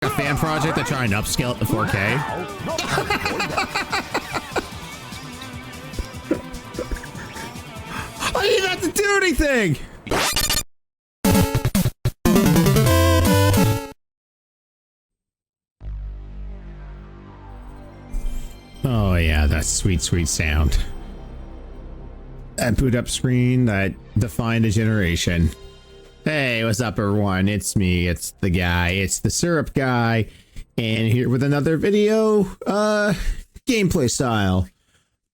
A fan project that try and upscale it to 4K. I didn't have to do anything. Oh yeah, that sweet, sweet sound. That boot up screen that defined a generation. Hey, what's up everyone? It's me, it's the guy, it's the syrup guy, and here with another video, gameplay style.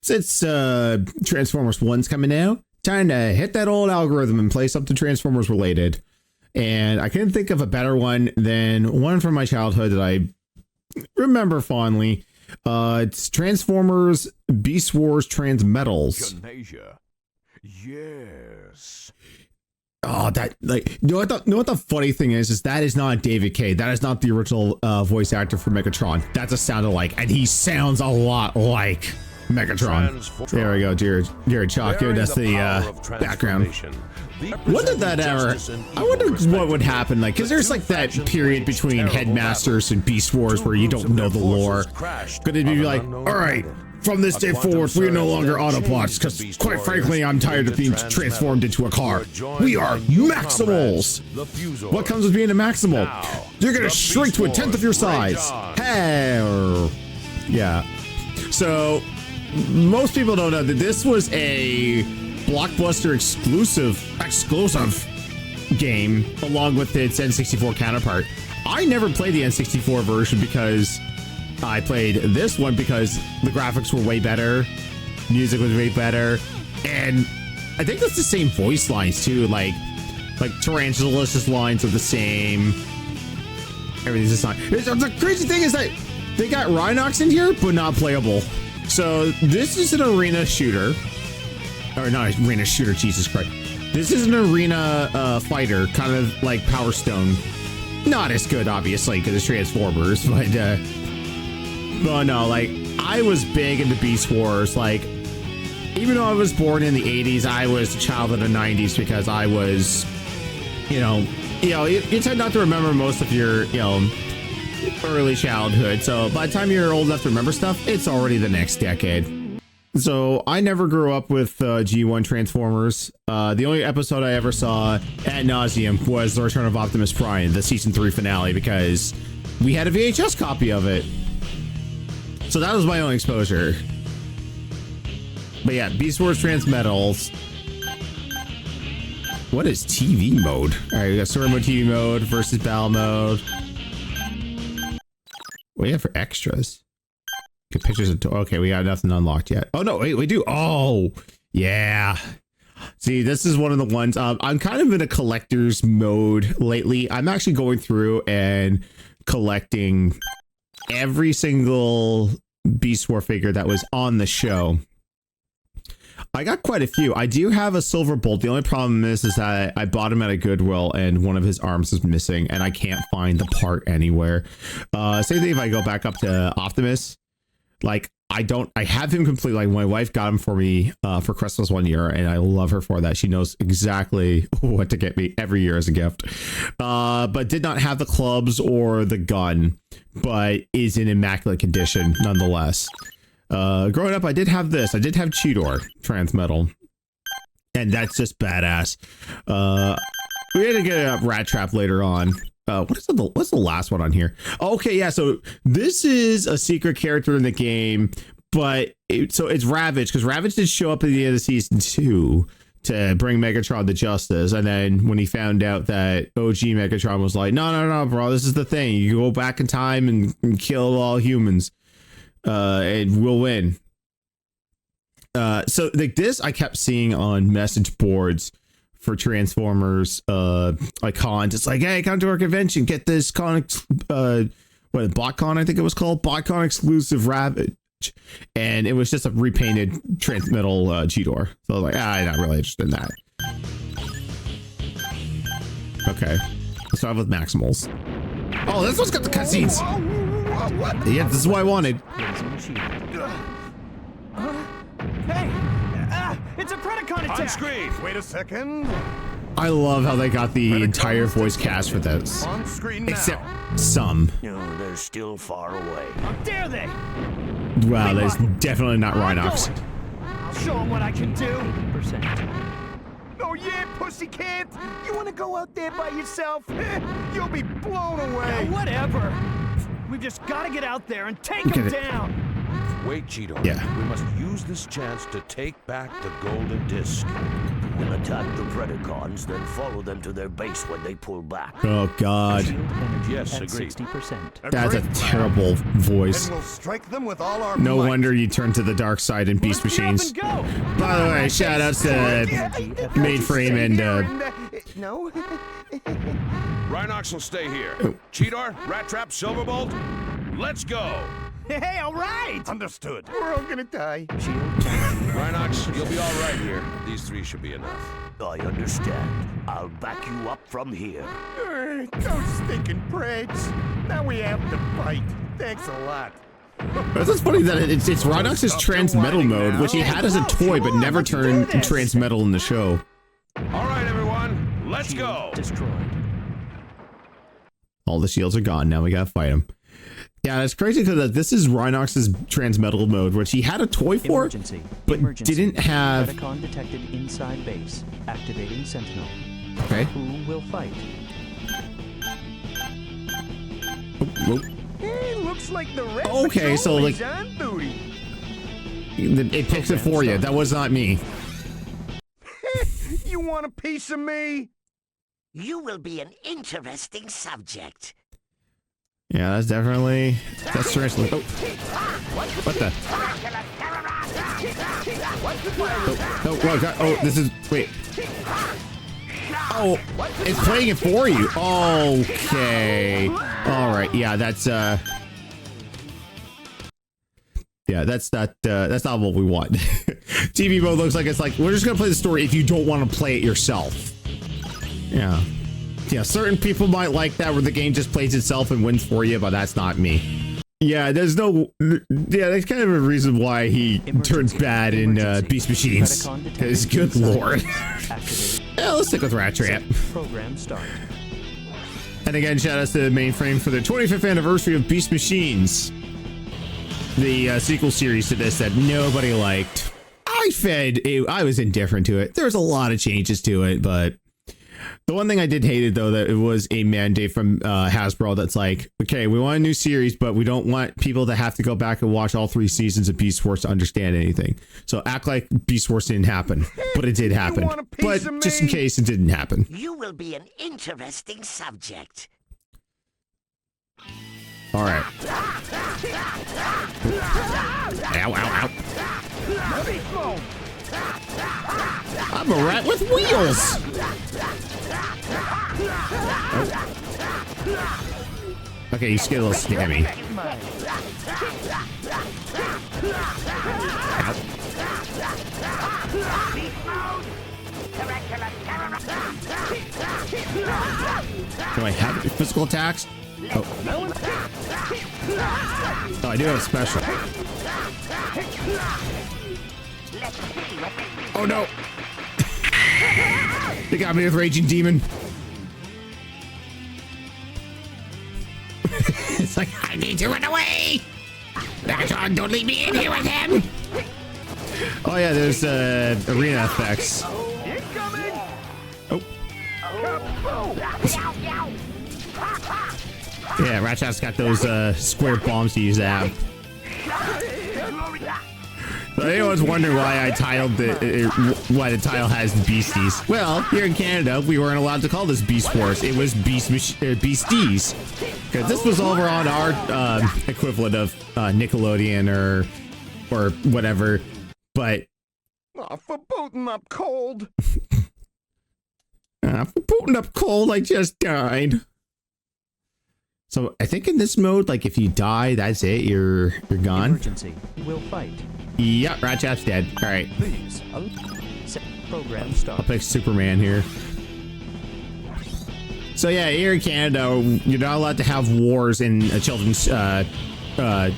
Since Transformers 1's coming out, time to hit that old algorithm and play something Transformers related. And I couldn't think of a better one than one from my childhood that I remember fondly. It's Transformers Beast Wars Transmetals. Yes. Oh, that, like, you know what the funny thing is that is not David Kaye. That is not the original voice actor for Megatron. That's a sound alike, and he sounds a lot like Megatron. There we go, Jared Chalk. That's the background. What did that ever? I wonder what would happen, like, because there's like that period between Headmasters and Beast Wars where you don't know the lore. Could it be like, all right, from this day forward, we are no longer Autobots, because quite frankly, I'm tired of being transformed into a car. We are Maximals. What comes with being a Maximal? You're gonna shrink to 1/10 of your size. Hell, yeah. So most people don't know that this was a Blockbuster exclusive game along with its N64 counterpart. I never played the N64 version because I played this one because the graphics were way better, music was way better, and I think that's the same voice lines too. Like Tarantula's lines are the same. Everything's the same. The crazy thing is that they got Rhinox in here, but not playable. So this is an arena shooter. Or not arena shooter, Jesus Christ. This is an arena fighter, kind of like Power Stone. Not as good, obviously, because it's Transformers, but no, like, I was big into Beast Wars. Like, even though I was born in the 80s, I was a child of the 90s because I was, you tend not to remember most of your, early childhood. So by the time you're old enough to remember stuff, it's already the next decade. So I never grew up with G1 Transformers. The only episode I ever saw ad nauseum was The Return of Optimus Prime, the season 3 finale, because we had a VHS copy of it. So that was my only exposure. But yeah, Beast Wars Transmetals. What is TV mode? All right, we got story mode, TV mode versus battle mode. What do you have for extras? Get pictures of, okay, we got nothing unlocked yet. Oh no, wait, we do. Oh yeah. See, this is one of the ones, I'm kind of in a collector's mode lately. I'm actually going through and collecting every single Beast War figure that was on the show. I got quite a few. I do have a Silver Bolt. The only problem is that I bought him at a Goodwill and one of his arms is missing and I can't find the part anywhere. Same thing if I go back up to Optimus. Like, I have him complete. Like, my wife got him for me for Christmas one year, and I love her for that. She knows exactly what to get me every year as a gift. But did not have the clubs or the gun, but is in immaculate condition nonetheless. Growing up, I did have this. I did have Cheetor Transmetal, and that's just badass. We had to get a Rat Trap later on. What's the last one on here? Okay, yeah, so this is a secret character in the game, but it's Ravage, because Ravage did show up at the end of season 2 to bring Megatron to justice, and then when he found out that OG Megatron was like, no, bro, this is the thing. You go back in time and kill all humans, and we'll win. So like this, I kept seeing on message boards for Transformers cons. It's like, hey, come to our convention, get this con, BotCon, I think it was called, BotCon exclusive Ravage, and it was just a repainted Transmetal Cheetor. So I was like, I'm not really interested in that. Okay, let's start with Maximals. Oh, this one's got the cutscenes. Yeah, this is what I wanted. Hey, it's a Predacon attack! On screen! Wait a second. I love how they got the entire voice cast for this. On screen now. Except some. No, they're still far away. How dare they? Wow, that's definitely not Rhinox. I'll show them what I can do. 80%. Oh yeah, pussycat! You wanna go out there by yourself? You'll be blown away! Yeah, whatever! We've just gotta get out there and take them down! Wait, Cheeto. Yeah. We must use this chance to take back the golden disc. We'll attack the Predacons, then follow them to their base when they pull back. Oh God. Shield energy Yes, at agreed. 60%. That's a terrible voice. And we'll strike them with all our No might. wonder you turn to the dark side in Beast Let's get up Machines. and go. By the way, shout outs to Mainframe and No? Rhinox will stay here. Cheetor, Rat Trap, Silverbolt, let's go. Hey, all right! Understood. We're all gonna die. Shield energy. Rhinox, you'll be all right here. These three should be enough. I understand. I'll back you up from here. Those stinking preds. Now we have to fight. Thanks a lot. It's just funny that it's Rhinox's Transmetal mode, which he had as a toy but never turned Transmetal in the show. All right, everyone, let's Shield go. destroyed. All the shields are gone. Now we gotta fight him. Yeah, it's crazy because this is Rhinox's Transmetal mode, which he had a toy for, Emergency. but Emergency. didn't have. Predacon detected inside base. Activating Sentinel. Okay. Who will fight? Oh, Hey, looks like the red Okay, so, patrol like- is on duty. it picks it for you. That was not me. You want a piece of me? You will be an interesting subject. Yeah, that's definitely Transmetal. Oh, what the? Oh, oh, God. Oh, this is wait. Oh, it's playing it for you. Okay. All right. Yeah, that's yeah, that's not what we want. TV mode looks like it's like we're just gonna play the story if you don't want to play it yourself. Yeah. Yeah, certain people might like that where the game just plays itself and wins for you, but that's not me. Yeah, there's no. Yeah, that's kind of a reason why he turns bad in Beast Machines. Because good lord. Yeah, let's stick with Rat Trap. Program start. And again, shout outs to Mainframe for their 25th anniversary of Beast Machines. The sequel series to this that nobody liked. I was indifferent to it. There was a lot of changes to it, but the one thing I did hate it though, that it was a mandate from Hasbro that's like, okay, we want a new series, but we don't want people to have to go back and watch all 3 seasons of Beast Wars to understand anything. So act like Beast Wars didn't happen, but it did happen. want a piece But of just in me? case it didn't happen. You will be an interesting subject. All right. Ow, ow, ow. I'm a rat with wheels. Oh. Okay, you get a little snammy. Do I have physical attacks? Oh. Oh, I do have a special. Oh no! They got me with Raging Demon. It's like, I need to run away! Megatron, don't leave me in here with him! Oh yeah, there's arena effects. Incoming! Oh. Yeah, Ratchat's got those square bombs to use that. So anyone's wondering why I titled why the title has Beasties. Well, here in Canada, we weren't allowed to call this Beast Wars. It was Beasties. Because this was over on our equivalent of Nickelodeon or whatever. But Oh, for booting up cold. for booting up cold, I just died. So I think in this mode, like if you die, that's it. You're gone. Emergency. Will fight. Yep, Ratchat's dead. All right, Please. Set program start. I'll pick Superman here. So yeah, here in Canada, you're not allowed to have wars in a children's television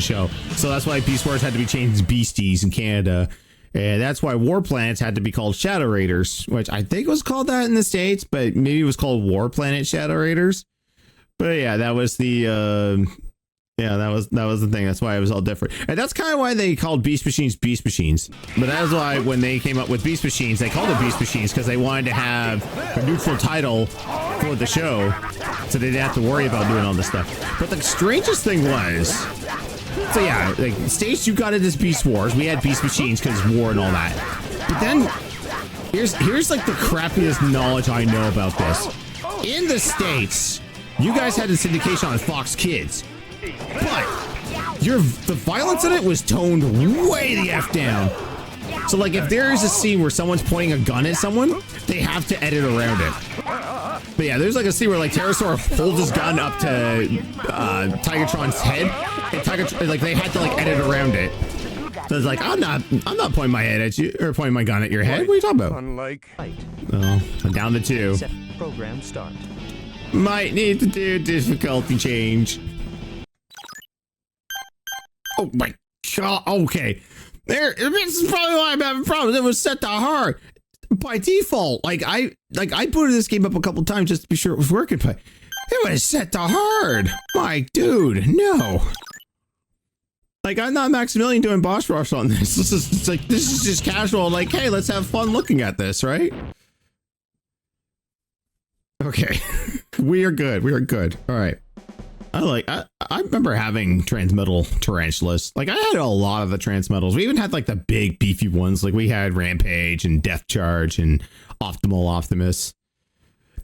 show. So that's why Beast Wars had to be changed to Beasties in Canada. And that's why war planets had to be called Shadow Raiders, which I think was called that in the States, but maybe it was called War Planet Shadow Raiders. But yeah, that was the that was the thing. That's why it was all different. And that's kind of why they called Beast Machines Beast Machines. But that's why when they came up with Beast Machines, they called it Beast Machines because they wanted to have a neutral title for the show, so they didn't have to worry about doing all this stuff. But the strangest thing was, so yeah, like States, you got it as Beast Wars. We had Beast Machines because war and all that. But then here's like the crappiest knowledge I know about this. In the States, you guys had the syndication on Fox Kids, but the violence in it was toned way the F down. So like if there is a scene where someone's pointing a gun at someone, they have to edit around it. But yeah, there's like a scene where like Pterosaur holds his gun up to Tigatron's head, and Tigatron, like they had to like edit around it. So it's like I'm not pointing my head at you or pointing my gun at your head. What are you talking about? Unlike. Oh, I'm down to 2. Set program start. Might need to do difficulty change. Oh my god. Okay. This is probably why I'm having problems. It was set to hard by default. Like I booted this game up a couple times just to be sure it was working, but it was set to hard. My dude, no. Like I'm not Maximilian doing boss rush on this. This is just casual. Like, hey, let's have fun looking at this, right? Okay, we are good. We are good. All right. I remember having Transmetal tarantulas. Like I had a lot of the Transmetals. We even had like the big beefy ones. Like we had Rampage and Death Charge and Optimal Optimus.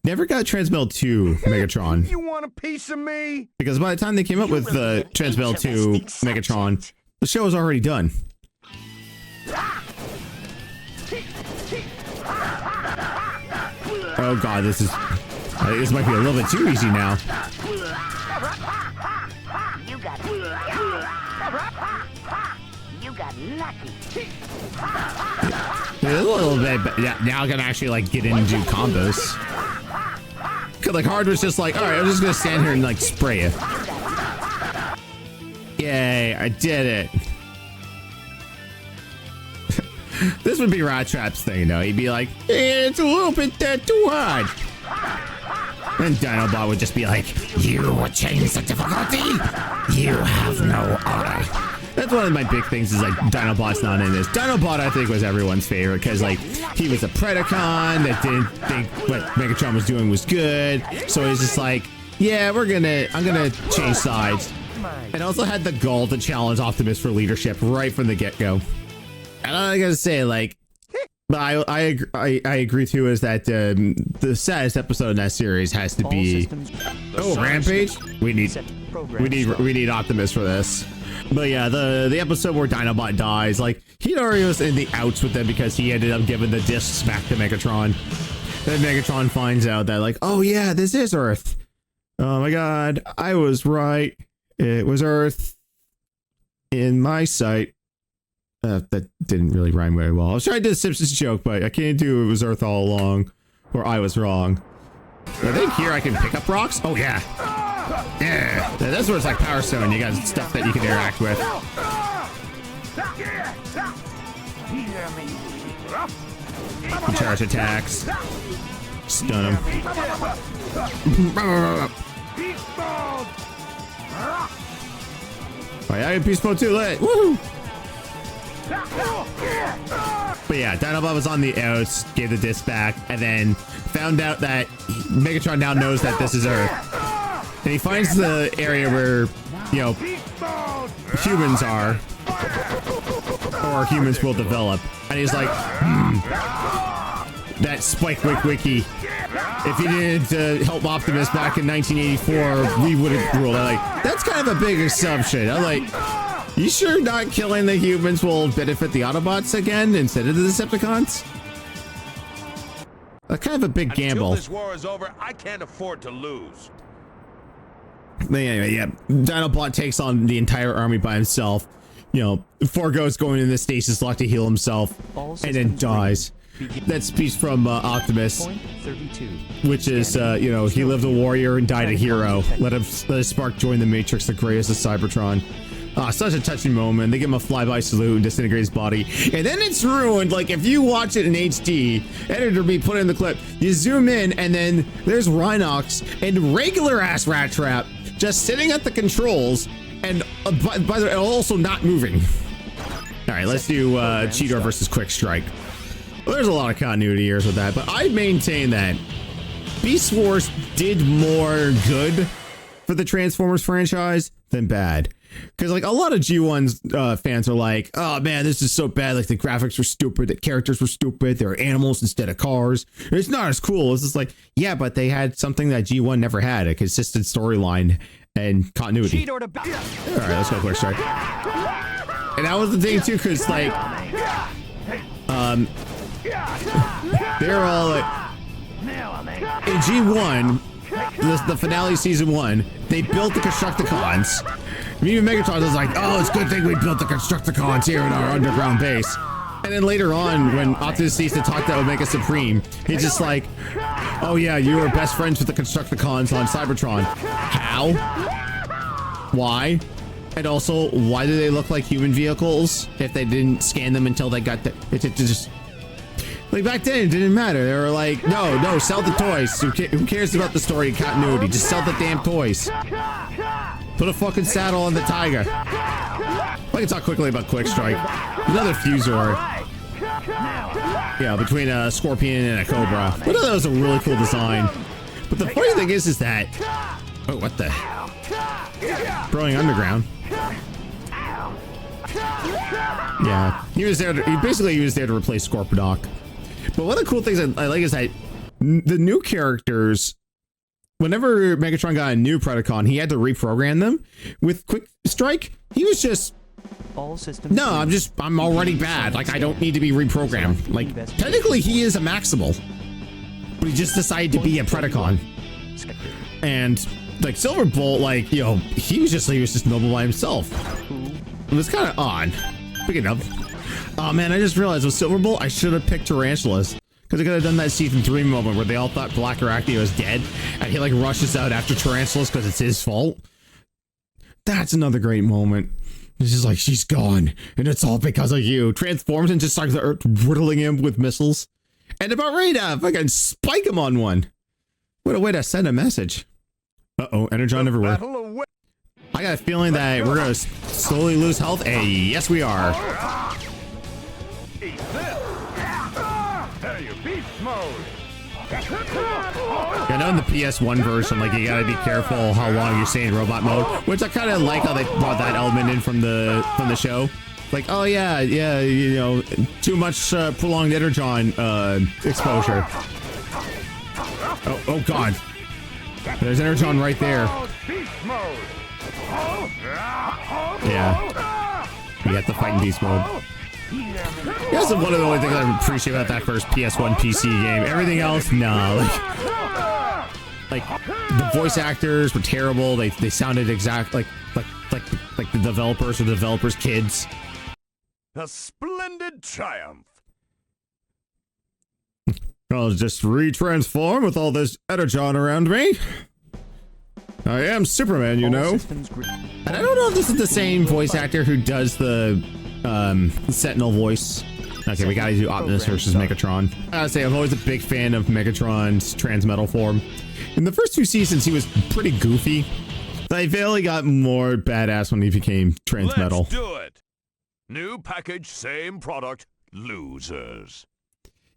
Never got Transmetal 2 Megatron. You want a piece of me? Because by the time they came up with the Transmetal 2 Megatron, the show was already done. Oh god, this might be a little bit too easy now. You got lucky. A little bit, but yeah, now I can actually like get in and do combos. Cause like hard was just like, all right, I'm just gonna stand here and like spray it. Yay, I did it. This would be Rat Trap's thing though. He'd be like, it's a little bit too hard. And Dinobot would just be like, you would change the difficulty? You have no honor. That's one of my big things is like Dinobot's not in this. Dinobot I think was everyone's favorite because like he was a Predacon that didn't think what Megatron was doing was good. So he's just like, yeah, I'm gonna change sides. And also had the gall to challenge Optimus for leadership right from the get-go. And I gotta say, like, but I agree too is that the saddest episode in that series has to be Rampage. We need Optimus for this. But yeah, the episode where Dinobot dies, like he already was in the outs with them because he ended up giving the discs back to Megatron. Then Megatron finds out that like, oh yeah, this is Earth. Oh my god, I was right. It was Earth in my sight. That didn't really rhyme very well. I was trying to do a Simpsons joke, but I can't do it was Earth all along, or I was wrong. I think here I can pick up rocks. Oh yeah, yeah. That's where it's like Power Stone. You got stuff that you can interact with. Charge attacks. Stun him. Oh yeah, Beast Mode 2 lit. Woohoo! But yeah, Dinobot was on the outs, gave the disc back, and then found out that Megatron now knows that this is Earth. And he finds the area where, you know, humans are, or humans will develop. And he's like, that Spike Wiki. If he didn't help Optimus back in 1984, we would have ruled. I'm like, that's kind of a big assumption. I'm like, you sure not killing the humans will benefit the Autobots again instead of the Decepticons? That's kind of a big gamble. Until this war is over, I can't afford to lose. But anyway, yeah, Dinobot takes on the entire army by himself. You know, foregoes going in the stasis lock to heal himself, and then dies. That speech from Optimus, which is, you know, he lived a warrior and died a hero. Let his spark join the Matrix, the greatest of Cybertron. Such a touching moment. They give him a flyby salute and disintegrate his body. And then it's ruined. Like, if you watch it in HD, editor be put in the clip, you zoom in, and then there's Rhinox and regular-ass Rat Trap just sitting at the controls and, by the way, also not moving. All right, let's do Cheetor versus Quick Strike. Well, there's a lot of continuity errors with that, but I maintain that Beast Wars did more good for the Transformers franchise than bad. Because like a lot of G1's fans are like, oh man, this is so bad. Like the graphics were stupid, the characters were stupid, they were animals instead of cars. It's not as cool. It's just like, yeah, but they had something that G1 never had, a consistent storyline and continuity. All right, let's go Quick Strike. And that was the thing too, because like, they're all like, in G1, the finale season 1, they built the Constructicons. Me and Megatron was like, oh, it's a good thing we built the Constructicons here in our underground base. And then later on, when Optimus sees to talk to Omega Supreme, he's just like, oh yeah, you were best friends with the Constructicons on Cybertron. How? Why? And also, why do they look like human vehicles if they didn't scan them until they got the... It just... Like back then, it didn't matter. They were like, no, sell the toys. Who cares about the story and continuity? Just sell the damn toys. Put a fucking saddle on the tiger. I can talk quickly about Quick Strike. Another Fusor. Yeah, between a Scorpion and a Cobra. I thought that was a really cool design. But the funny thing is that... Oh, what the... Growing Underground. Yeah, he was there. He was there to replace Scorponok. But one of the cool things I like is that the new characters, whenever Megatron got a new Predacon, he had to reprogram them. With Quick Strike, he was just, all systems. no, I'm already bad. Like, I don't need to be reprogrammed. Like, technically he is a Maximal, but he just decided to be a Predacon. And like Silverbolt, like, you know, he was just noble by himself. It was kind of odd. Picking up. Oh man, I just realized with Silverbolt, I should have picked Tarantulas. Because I could have done that season 3 moment where they all thought Black Arachne was dead. And he like rushes out after Tarantulas because it's his fault. That's another great moment. It's just like, she's gone. And it's all because of you. Transforms and just starts riddling him with missiles. And about ready to fucking spike him on one. What a way to send a message. Uh-oh, Energon everywhere. I got a feeling that we're going to slowly lose health. And yes, we are. I know in the PS1 version, like, you gotta be careful how long you're staying in robot mode, which I kind of like how they brought that element in from the show. Like, oh yeah, you know, too much prolonged Energon exposure. Oh god, there's Energon right there. Yeah, we have to fight in beast mode. That's one of the only things I appreciate about that first PS1 PC game. Everything else, no. Like the voice actors were terrible. They sounded like the developers or the developers' kids. A splendid triumph. I'll just re-transform with all this Energon around me. I am Superman, you know. And I don't know if this is the same voice actor who does the Sentinel voice. Okay, we gotta do Optimus versus Megatron. I gotta say, I'm always a big fan of Megatron's Transmetal form. In the first 2 seasons, he was pretty goofy. I feel he got more badass when he became Transmetal. Let's do it. New package, same product, losers.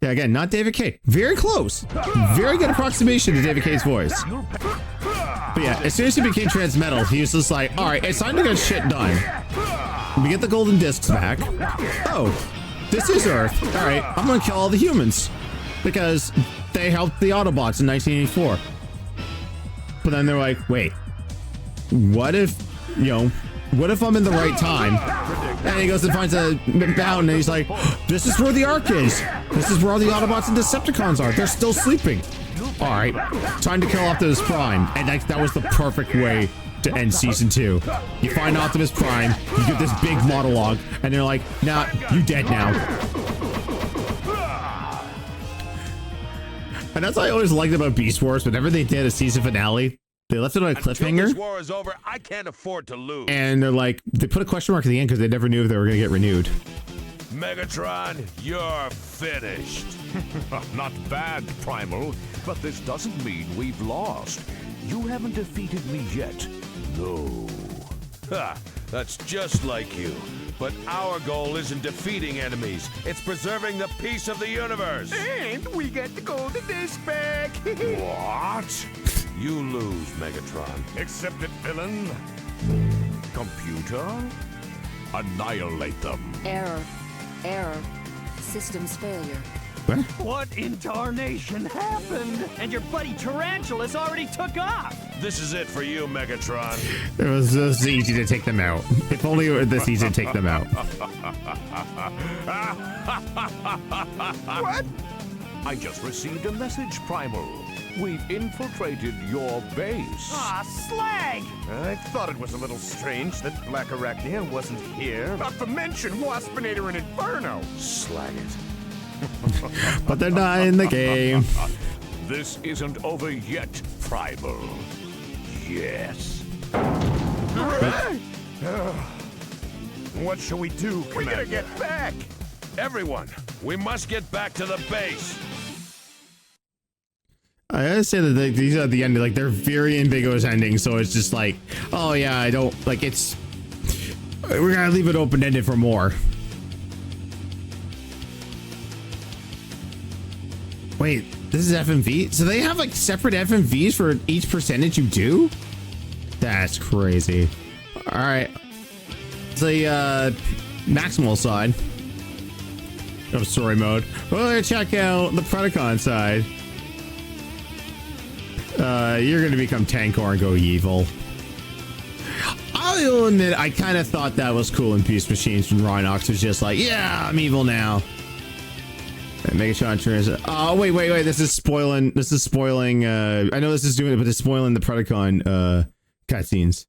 Yeah, again, not David K. Very close. Very good approximation to David K's voice. But yeah, as soon as he became Transmetal, he was just like, all right, it's time to get shit done. We get the golden discs back. Oh, this is Earth. All right, I'm gonna kill all the humans because they helped the Autobots in 1984. But then they're like, wait, what if, you know, what if I'm in the right time? And he goes and finds a mountain and he's like, this is where the Ark is. This is where all the Autobots and Decepticons are. They're still sleeping. All right, time to kill Optimus Prime. And that was the perfect way to end season 2. You find Optimus Prime, you get this big monologue, and they're like, nah, you dead now. And that's what I always liked about Beast Wars. Whenever they did a season finale, They left it on a Until cliffhanger. this war is over, I can't afford to lose. And they're like, they put a question mark at the end because they never knew if they were going to get renewed. Megatron, you're finished. Not bad, Primal, but this doesn't mean we've lost. You haven't defeated me yet. No. Ha! That's just like you. But our goal isn't defeating enemies. It's preserving the peace of the universe. And we get the golden disc back. What? You lose, Megatron. Accept it, villain. Computer? Annihilate them. Error. Error. Systems failure. What in tarnation happened? And your buddy Tarantula's already took off. This is it for you, Megatron. It was this easy to take them out. If only it were this easy to take them out. What? I just received a message, Primal. We've infiltrated your base. Aw, slag! I thought it was a little strange that Black Arachnia wasn't here. Not to mention Waspinator and Inferno. Slag it. But they're not in the game. This isn't over yet, Primal. Yes. What shall we do, Commander? We gotta get back! Everyone, we must get back to the base. I gotta say that these are at the end, like, they're very ambiguous endings, so it's just like, oh yeah, I don't, like, it's, we're gonna leave it open-ended for more. Wait, this is FMV? So they have, like, separate FMVs for each percentage you do? That's crazy. Alright. It's the, Maximal side of story mode. Well, let's check out the Predacon side. You're gonna become Tankor and go evil. I'll admit, I kind of thought that was cool in Beast Machines when Rhinox was just like, yeah, I'm evil now. Megatron turns. Oh, wait. This is spoiling. I know this is doing it, but it's spoiling the Predacon cutscenes.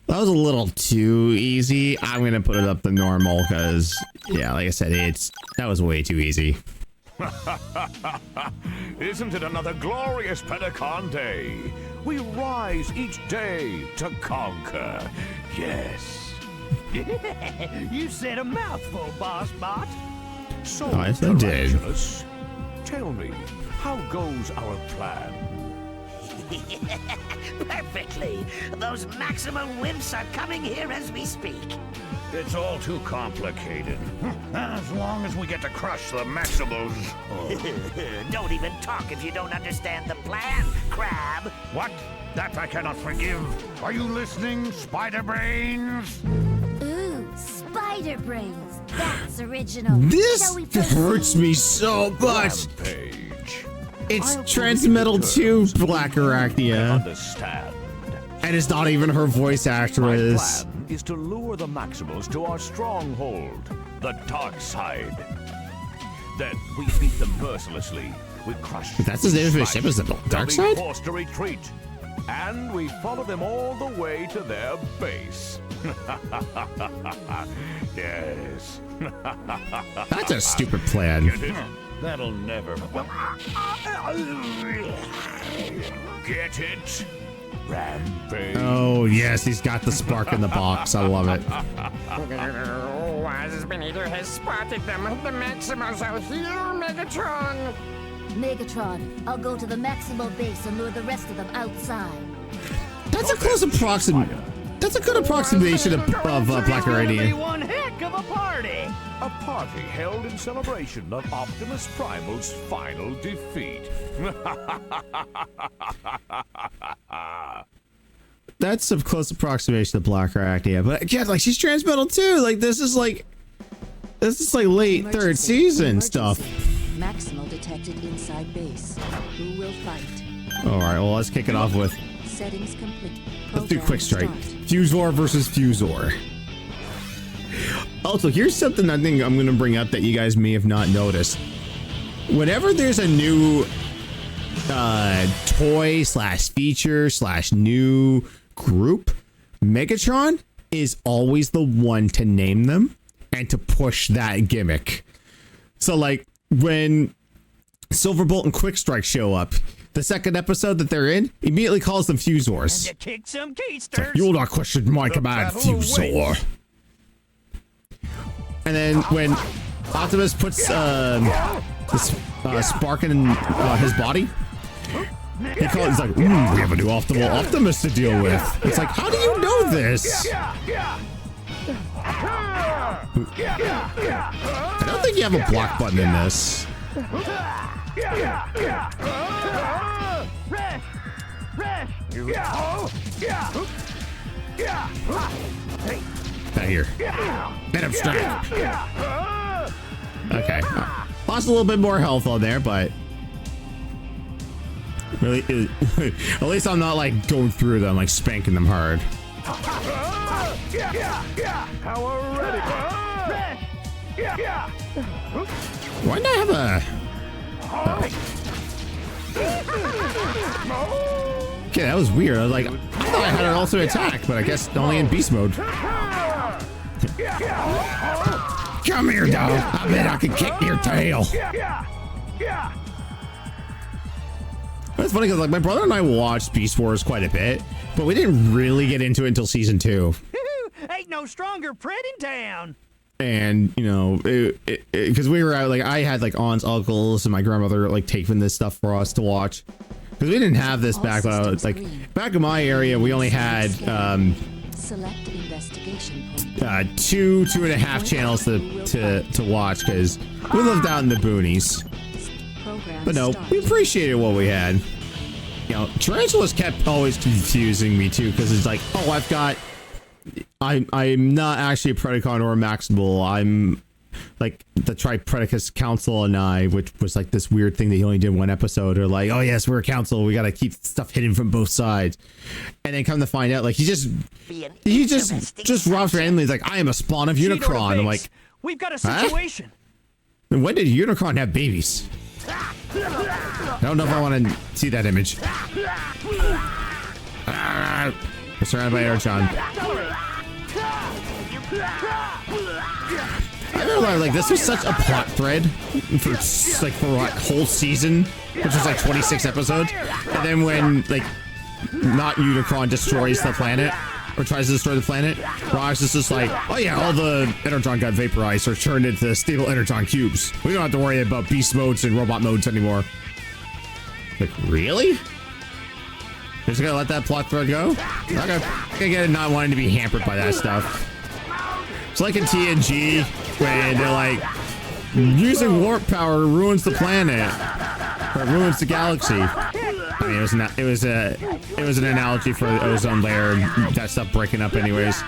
That was a little too easy. I'm gonna put it up to normal because, yeah, like I said, that was way too easy. Isn't it another glorious Predacon day? We rise each day to conquer. Yes. You said a mouthful, Boss Bot. So, Yes, I did. Tarantulas, tell me, how goes our plan? Perfectly. Those Maximal wimps are coming here as we speak. It's all too complicated. As long as we get to crush the Maximals. Don't even talk if you don't understand the plan, Crab. What? That I cannot forgive. Are you listening, Spider Brains? Ooh, Spider Brains. That's original. This Shall we proceed? hurts me so much. Rampage. It's I'll Transmetal prove 2 the Black terms Arachnia. Understand. And it's not even her voice My actress. plan is to lure the Maximals to our stronghold, the dark side. Then we beat them mercilessly. We crush. That's his name of his smash. ship, is the They'll dark be side? forced to retreat, and we follow them all the way to their base. Yes. That's a stupid plan. Get it? That'll never. Get it? Rampage. Oh, yes, he's got the spark in the box. I love it. Waspinator has spotted them. The Maximals out here, Megatron. Megatron, I'll go to the Maximal base and lure the rest of them outside. That's a close approximation. That's a good approximation of Black Arachnia. One heck of a party. A party held in celebration of Optimus Primal's final defeat. That's a close approximation of Black Arachnia. But again, like, she's Transmetal too. Like, this is like late third Emergency. season stuff. Maximal detected inside base. Who will fight? All right, well, let's kick it off with, Settings complete. let's do Program Quick Strike. start. Fusor versus Fusor. Also, here's something I think I'm going to bring up that you guys may have not noticed. Whenever there's a new toy slash feature slash new group, Megatron is always the one to name them and to push that gimmick. So, like, when Silverbolt and Quick Strike show up, the second episode that they're in, immediately calls them Fusors. And kick some Like, keysters. you will not question my command, Fusor. And then when Optimus puts this spark in his body, he's like, we have a new optimal Optimus to deal with. It's like, how do you know this? I don't think you have a block button in this. Back here. Let him strike. Okay. Lost a little bit more health on there, but really, at least I'm not like going through them, like spanking them hard. Why not have a? Okay, that was weird. I was like, I thought I had an ultimate attack, but I guess only in beast mode. Come here, dog. I bet I can kick your tail. It's funny because like my brother and I watched Beast Wars quite a bit, but we didn't really get into it until season 2. Ain't no stronger Pred in town. And you know, because we were out, like I had like aunts, uncles, and my grandmother like taking this stuff for us to watch because we didn't have this back when I was like back in my area. We only had Select investigation point. 2.5 channels to watch because we lived out in the boonies. But no, we appreciated what we had. You know, Tarantulas kept always confusing me too because it's like, oh, I'm not actually a Predacon or a Maximal. I'm like the Predacus Council and I, which was like this weird thing that he only did one episode. Or like, oh yes, we're a council. We got to keep stuff hidden from both sides. And then come to find out, like he just drops randomly. He's like, I am a spawn of Unicron. I'm like, we've got a situation. Huh? When did Unicron have babies? I don't know if I want to see that image. We're surrounded by Energon. I remember like this was such a plot thread for a whole season, which was like 26 episodes. And then when like not Unicron destroys the planet or tries to destroy the planet, Rox is just like, oh yeah, all the Energon got vaporized or turned into stable Energon cubes. We don't have to worry about beast modes and robot modes anymore. Like, really? You're just gonna let that plot thread go? Okay. I get it not wanting to be hampered by that stuff. It's like in TNG when they're like, using warp power ruins the planet. Or it ruins the galaxy. I mean, it was an analogy for the ozone layer and that stuff breaking up anyways.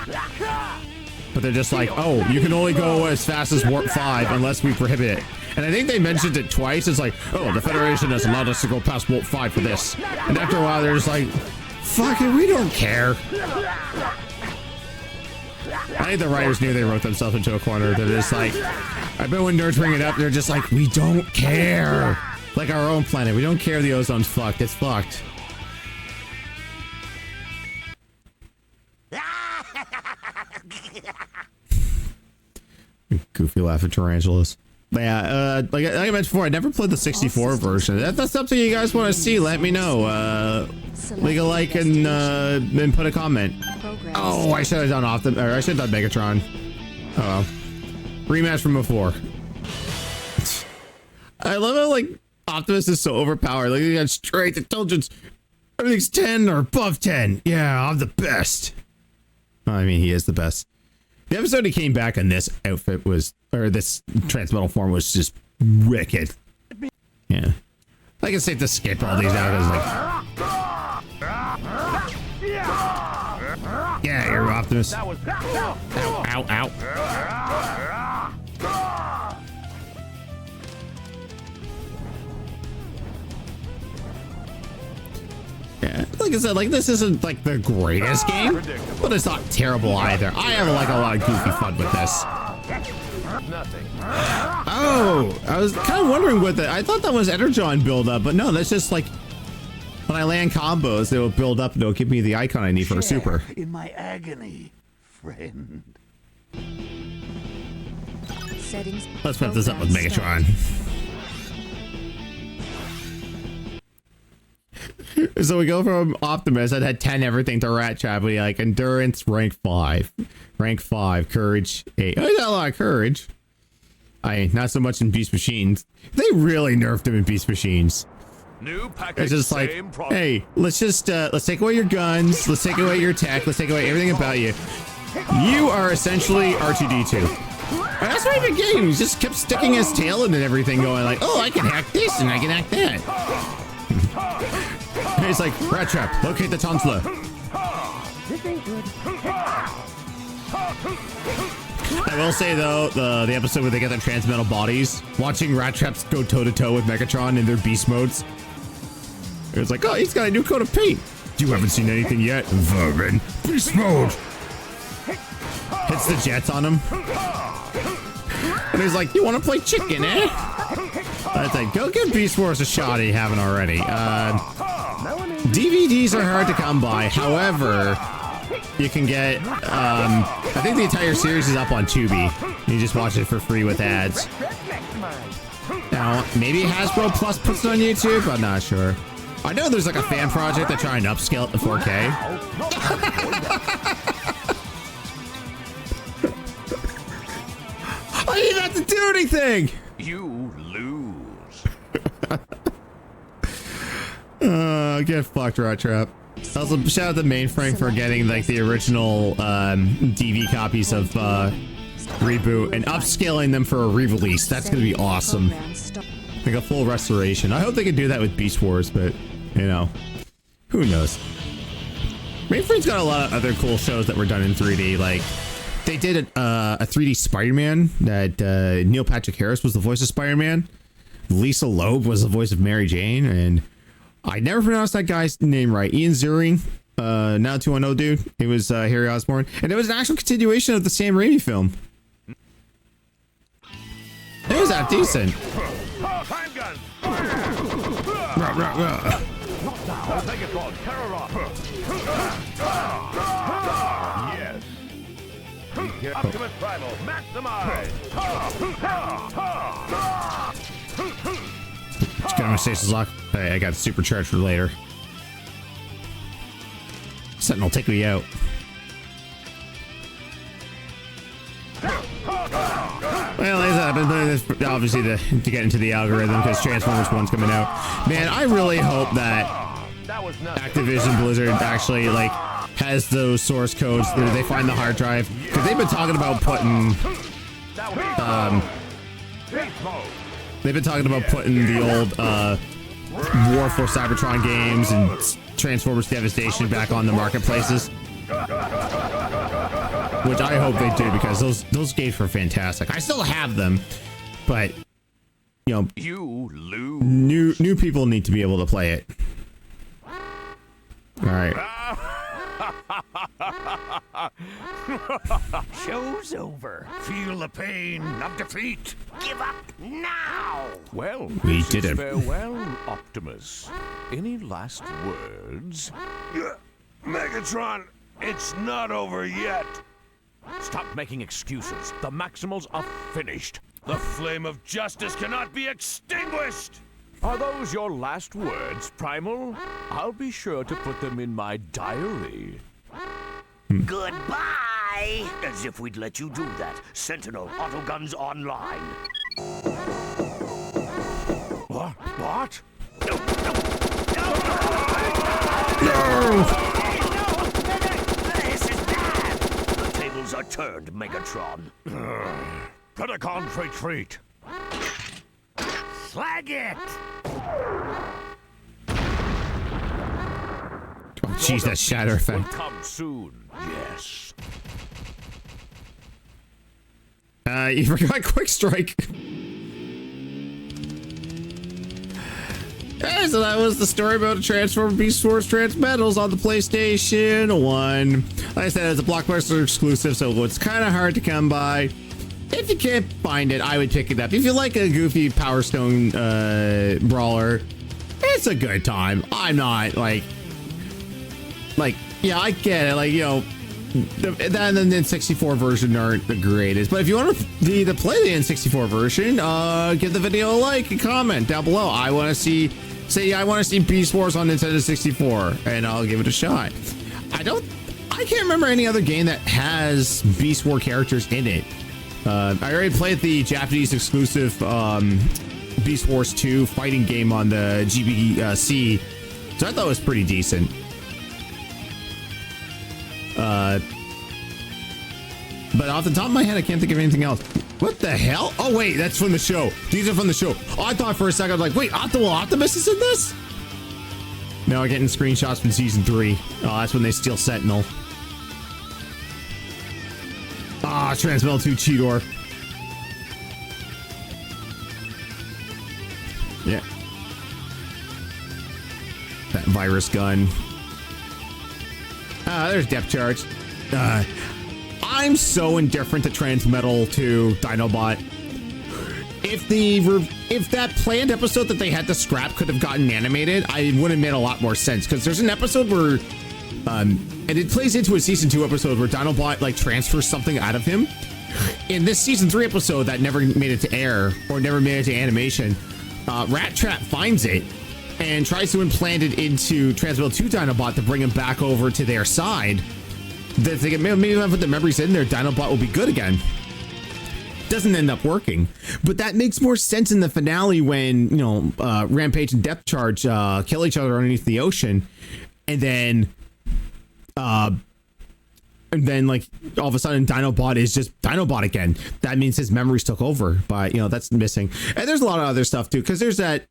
But they're just like, oh, you can only go as fast as warp 5 unless we prohibit it. And I think they mentioned it twice. It's like, oh, the Federation has allowed us to go past warp 5 for this. And after a while, they're just like, fuck it, we don't care. I think the writers knew they wrote themselves into a corner. They're just like, I bet when nerds bring it up, they're just like, we don't care. Like our own planet. We don't care the ozone's fucked. It's fucked. Goofy laugh at tarantulas. But yeah, like I mentioned before, I never played the 64 version. If that's something you guys want to see, let me know. Leave a like and put a comment. Oh, I should have done I should have done Megatron. Oh well. Rematch from before. I love how like Optimus is so overpowered. Like he got strength, intelligence, everything's 10 or above 10. Yeah, I'm the best. I mean, he is the best. The episode he came back in this outfit was, or this Transmetal form was just wicked. Yeah. I can safe to skip all these out. I was like, yeah, you're Optimus. Ow, ow, ow. Yeah, like I said, like this isn't like the greatest game, but it's not terrible either. I have like a lot of goofy fun with this. Oh, I was kind of wondering what I thought that was Energon build up, but no, that's just like when I land combos, they will build up and it'll give me the icon I need for a super. In my agony, friend. Settings. Let's put this up with Megatron. So we go from Optimus that had 10 everything to Rat Trap. We like endurance rank 5, courage 8. Oh, he got a lot of courage. Not so much in Beast Machines. They really nerfed him in Beast Machines. New package, it's just like, hey, let's take away your guns, let's take away your tech, let's take away everything about you. You are essentially R2-D2. And that's why the game, he just kept sticking his tail in and everything, going like, oh, I can hack this and I can hack that. And he's like, Rat Trap, locate the Tonsla. This ain't good. I will say though, the episode where they get their transmetal bodies, watching Rat Traps go toe to toe with Megatron in their beast modes, it was like, oh, he's got a new coat of paint. You haven't seen anything yet, vermin. Beast mode. Hits the jets on him, and he's like, you want to play chicken, eh? I said, go give Beast Wars a shot if you haven't already. DVDs are hard to come by. However, you can get, I think the entire series is up on Tubi. You just watch it for free with ads. Now, maybe Hasbro Plus puts it on YouTube. I'm not sure. I know there's like a fan project that trying to upscale it to 4K. I didn't have to do anything. You lose. Get fucked, Rat Trap. Also, shout out to Mainframe for getting like the original DV copies of Reboot and upscaling them for a re-release. That's gonna be awesome. Like a full restoration. I hope they can do that with Beast Wars, but you know, who knows? Mainframe's got a lot of other cool shows that were done in 3D. Like they did a 3D Spider-Man that Neil Patrick Harris was the voice of Spider-Man. Lisa Loeb was the voice of Mary Jane, and I never pronounced that guy's name right. Ian Ziering, now 210 dude. It was Harry Osborn, and it was an actual continuation of the Sam Raimi film. It was that decent. Yes. Optimus Primal, maximize. Just got my stasis lock. Hey, I got supercharged for later. Sentinel, take me out. Well, as I've been playing this obviously to get into the algorithm because Transformers 1's coming out. Man, I really hope that Activision Blizzard actually like has those source codes. They find the hard drive because they've been talking about putting the old War for Cybertron games and Transformers Devastation back on the marketplaces, which I hope they do because those games were fantastic. I still have them, but you know, You lose. new people need to be able to play it. All right. Show's over. Feel the pain of defeat. Give up now. Well, We this did is it. Farewell, Optimus. Any last words? Megatron, it's not over yet. Stop making excuses. The Maximals are finished. The flame of justice cannot be extinguished. Are those your last words, Primal? I'll be sure to put them in my diary. Goodbye. As if we'd let you do that. Sentinel, autoguns online. What? This is bad. The tables are turned, Megatron. Predacon retreat. Flag it. Oh, jeez, that shatter Will effect. come soon. Yes. You forgot Quick Strike. Yeah, so that was the story about the Transformer Beast Wars Transmetals on the PlayStation 1. Like I said, it's a Blockbuster exclusive, so it's kind of hard to come by. If you can't find it, I would pick it up. If you like a goofy Power Stone brawler, it's a good time. I'm not like, yeah, I get it. Like, you know, that and the N64 version aren't the greatest. But if you want to play the N64 version, give the video a like and comment down below. I want to see say, yeah, I want to see Beast Wars on Nintendo 64, and I'll give it a shot. I can't remember any other game that has Beast War characters in it. I already played the Japanese exclusive Beast Wars 2 fighting game on the GBC, so I thought it was pretty decent. But off the top of my head, I can't think of anything else. What the hell? Oh, wait, that's from the show. These are from the show. Oh, I thought for a second, I was like, wait, Optimus is in this? No, I'm getting screenshots from season 3. Oh, that's when they steal Sentinel. Ah, Transmetal 2 Cheetor. Yeah. That virus gun. There's depth charge. I'm so indifferent to Transmetal 2 Dinobot. If that planned episode that they had to scrap could have gotten animated, I would have made a lot more sense. Because there's an episode where, and it plays into a season 2 episode where Dinobot like transfers something out of him. In this season 3 episode that never made it to air or never made it to animation, Rat Trap finds it and tries to implant it into Transmetals 2 Dinobot to bring him back over to their side. They think maybe if I put the memories in there, Dinobot will be good again. Doesn't end up working, but that makes more sense in the finale when, you know, Rampage and Depth Charge kill each other underneath the ocean, and then like all of a sudden Dinobot is just Dinobot again. That means his memories took over, but you know that's missing. And there's a lot of other stuff too, because there's that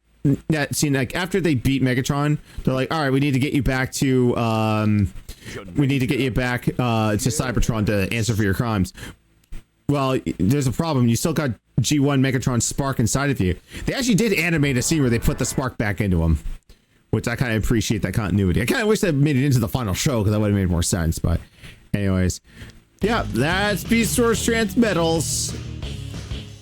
scene like after they beat Megatron, they're like, all right, we need to get you back to Cybertron to answer for your crimes. Well, there's a problem. You still got G1 Megatron Spark inside of you. They actually did animate a scene where they put the Spark back into him, which I kind of appreciate that continuity. I kind of wish they made it into the final show because that would have made more sense. But anyways, yeah, that's Beast Wars Transmetals.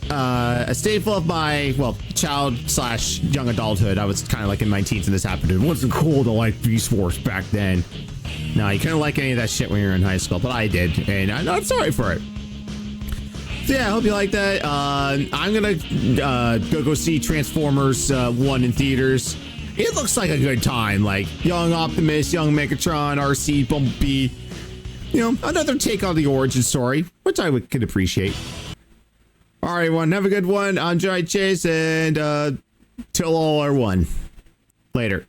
A staple of my, well, child/young adulthood. I was kind of like in my teens when this happened. It wasn't cool to like Beast Wars back then. No, you couldn't like any of that shit when you were in high school, but I did, and I'm not sorry for it. So yeah, I hope you like that. I'm gonna go see Transformers 1 in theaters. It looks like a good time, like young Optimus, young Megatron, RC, Bumblebee. You know, another take on the origin story, which I could appreciate. All right, everyone, have a good one. I'm Giant Chase, and till all are one. Later.